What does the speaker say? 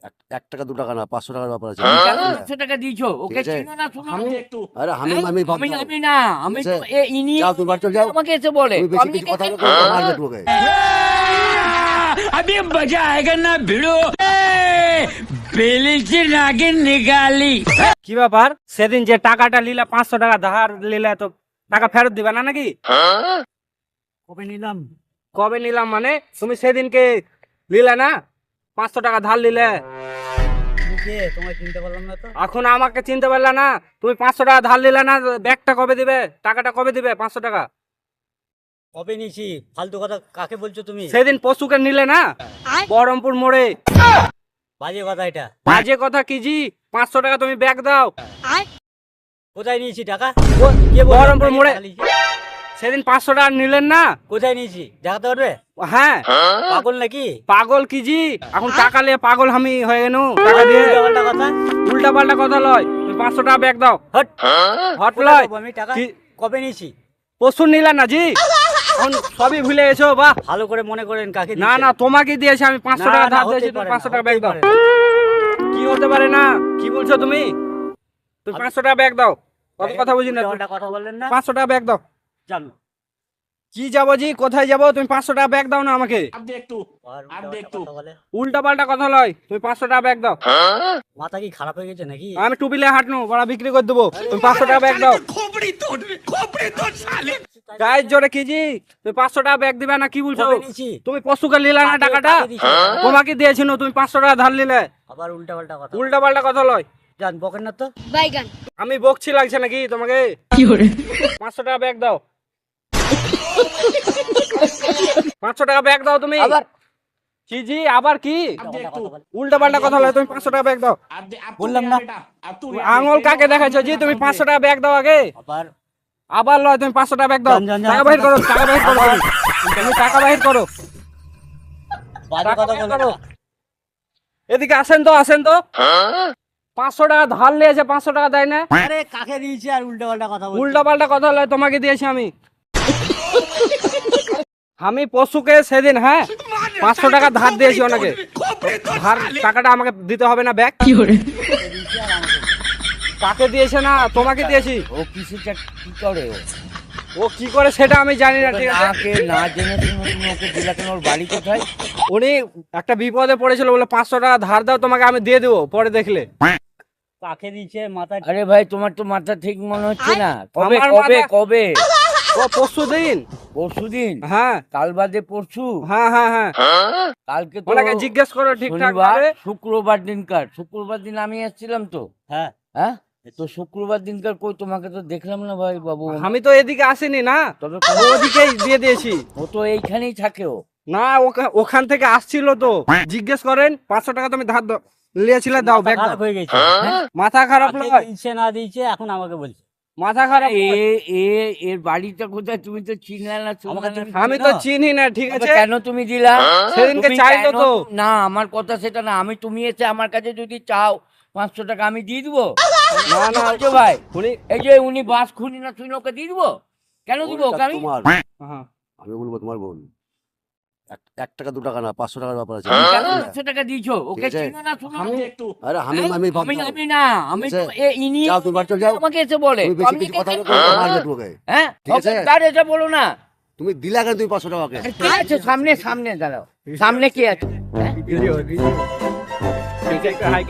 এক টাকা 2 টাকা না 500 টাকার ব্যাপার আছে। কেন 500 টাকা দিয়েছো? ওকে ঠিক আছে। চিনো না শোনো আমি একটু। আরে আমি হ্যাঁ? আমি ভাব আমি দাও। আমি না আমি ঠিক তো আছে। ইনি যাও তুমি বাড়ি চলে যাও। আমাকে এসে বলে তুমি তো বেশি আমি কিছু একে কথা কেন- বললে মারবে তোকে। अभी मजा आएगा ना भिड़ो बेली से नागिन निकाली। কি ব্যাপার? সেদিন যে টাকাটা নিলা 500 টাকা ধার নিলে তো টাকা ফেরত দিবে না নাকি? কবে নিলাম? কবে নিলাম মানে তুমি সেদিনকে নিলে না 500 টাকা ধার নিলে। তুমি কে? তোমায় চিনতে পারলাম না তো। এখন আমাকে চিনতে পারলে না? তুমি 500 টাকা ধার নিলে না, ব্যাগটা কবে দিবে? টাকাটা কবে দিবে 500 টাকা? কবে নিয়েছি? ফালতু কথা কাকে বলছো তুমি? সেদিন পশুকে নিলে না বহরমপুর মোড়ে। বাজে কথা এটা। বাজে কথা কি জি? 500 টাকা তুমি ব্যাগ দাও। কোথায় নিয়েছি টাকা? বহরমপুর মোড়ে সেদিন 500 টাকা নিলেন না? কোথায় নিয়েছি দেখাতে পারবে? হ্যাঁ। পাগল নাকি? পাগল কি জি? এখন টাকা নিয়ে পাগল আমি হয়ে গেল টাকা দিয়ে। উল্টাপাল্টা কথা। উল্টা পাল্টা কথা লয়। তুমি 500 টাকা ব্যাগ দাও। হট। হট কোথায় লয়। পাবো আমি টাকা? কি- কবে নিয়েছি? পশু নিলেন না জি? এখন সবই ভুলে গেছো বাহ। ভালো করে মনে করেন কাকে না দিয়েছেন? না তোমাকে দিয়েছি আমি 500 না, টাকা না, ধার হতেই দিয়েছি, তুমি পারে 500 না, টাকা ব্যাগ হতেই দাও। পারে না। কি হতে পারে না? কি বলছো তুমি? তুমি 500 টাকা ব্যাগ দাও। কত কথা বুঝি না। উল্টাপাল্টা কথা বললেন না? 500 টাকা ব্যাগ দাও। জানো। কি যাবো জি? কোথায় যাবো? তুমি 500 টাকা ব্যাগ দাও না আমাকে। আর উল্টাপাল্টা কথা বলে। উল্টা পাল্টা কথা লয়। তুমি 500 টাকা ব্যাগ দাও। মাথা কি খারাপ হয়ে গেছে নাকি? আমি টুপিলে হাঁটনু বড়া বিক্রি করে দেবো। তুমি 500 টাকা ব্যাগ দাও। গায়ের জোরে কি জি? তুমি 500 টাকা ব্যাগ দিবে না কি বলছো? কবে নিয়েছি? তুমি পশুকে নিলে না কাকে- টাকাটা? কাকে দিয়েছি? তোমাকে দিয়েছিল, তুমি 500 টাকা ধার নিলে। আবার উল্টাপাল্টা কথা। উল্টা পাল্টা কথা লয়। জান বকেন না তো। বাইগান আমি বকছি লাগছে নাকি তোমাকে? 500 টাকা ব্যাগ দাও। 500 টাকা ব্যাগ দাও তুমি। আবার কি জি? আবার কি? উল্টাপাল্টা কথা বলে। উল্টা পাল্টা কথা লয়। তুমি 500 টাকা ব্যাগ দাও। বললাম না। তুমি আঙুল কাকে দেখাচ্ছ জি? তুমি 500 টাকা ব্যাগ দাও আগে। আবার আবার লয়। তুমি 500 টাকা ব্যাগ দাও। যান, যান, যান। টাকা বাহির করো, টাকা বাহির করো তুমি। তুমি টাকা বাহির করো। বাজে টাকা কথা বাহির বলে করো। না। এদিকে আসেন তো, আসেন তো। 500 টাকা ধার নিয়েছে, 500 টাকা দেয় না। আরে কাকে দিয়েছি আর উল্টাপাল্টা কথা বলছো? উল্টা পাল্টা কথা লয়। তোমাকে দিয়েছি আমি। আমি পশুকে সেদিন 500 টাকা ধার দিয়েছি ওনাকে। ধার টাকাটা আমাকে দিতে হবে না ব্যাগ? কাকে দিয়েছে না তোমাকে দিয়েছি। ও কিছু কি করে ও? ও কি করে সেটা আমি জানি না, ঠিক আছে? নাকে না জেনে শুনে তুমি ওকে দিলা কেন? ওর বাড়ি কোথায়? উনি একটা বিপদে পড়েছিল বলে 500 টাকা ধার দাও, তোমাকে আমি দিয়ে দেবো পরে দেখলে। কাকে দিয়েছে মাথা? अरे भाई তোমার তো মাথা ঠিক মনে হচ্ছে না। কবে আমার কবে মাথা- কবে? ও পরশু দিন। পরশুদিন? হ্যাঁ কাল বাদে পরশু? হ্যাঁ হ্যাঁ হ্যাঁ। কালকে তো ওনাকে জিজ্ঞেস করো ঠিকঠাক শনিবার, ভাবে। শুক্রবার দিনকার। শুক্রবার দিন আমি এসেছিলাম তো। হ্যাঁ হ্যাঁ তো শুক্রবার দিনকার কই তোমাকে তো দেখলাম না ভাই বাবু। আমি তো এদিকে আসিনি না, তবে ও ওদিকেই দিয়ে দিয়েছি। ও তো এইখানেই থাকে ও। না ওখান থেকে আসছিল তো। জিজ্ঞেস করেন 500 টাকা তুমি ধার নিয়েছিলে, দাও ব্যাগ দাও। খারাপ হয়ে গেছে। মাথা খারাপ কাকে নয়, দিয়েছে না দিয়েছে এখন আমাকে বলছে। মাথা খারাপ এ নয়। এ এর বাড়িটা কোথায় তুমি তো চিনলে না? আমাকে চিনলে তুমি না? আমি তো চিনি না, ঠিক তবে আছে? কেন তুমি দিলা? সেদিনকে তুমি চাইলো কেন- তো। না আমার কথা সেটা না। আমি তুমি এসে আমার কাছে যদি চাও 500 টাকা আমি দিয়ে দিবো। না না বলছো ভাই উনি এই যে উনি বাস খুনি না তুই ওকে দিয়ে দিবো? কেন দিব ওকে ওটা আমি? তোমার, হ্যাঁ। আমি বলবো তোমার বোন। এক টাকা 2 টাকা না 500 টাকার ব্যাপার আছে। কেন 500 টাকা দিয়েছো? ওকে ঠিক আছে। চিনো না শোনো আমি- একটু। আরে আমি ভাব আমি দাও। আমি না আমি ঠিক তো আছে। ইনি যাও তুমি বাড়ি চলে যাও। আমাকে এসে বলে তুমি তো বেশি আমি কিছু কথা একে- বললে মারবে তোকে। হ্যাঁ ঠিক আছে। তার এসে বলো না। তুমি দিলা কেন তুমি 500 টাকাকে? আরে কে আছে সামনে? সামনে দাঁড়াও, সামনে কে আছে? হ্যাঁ? ভিডিও ঠিক আছে, হাই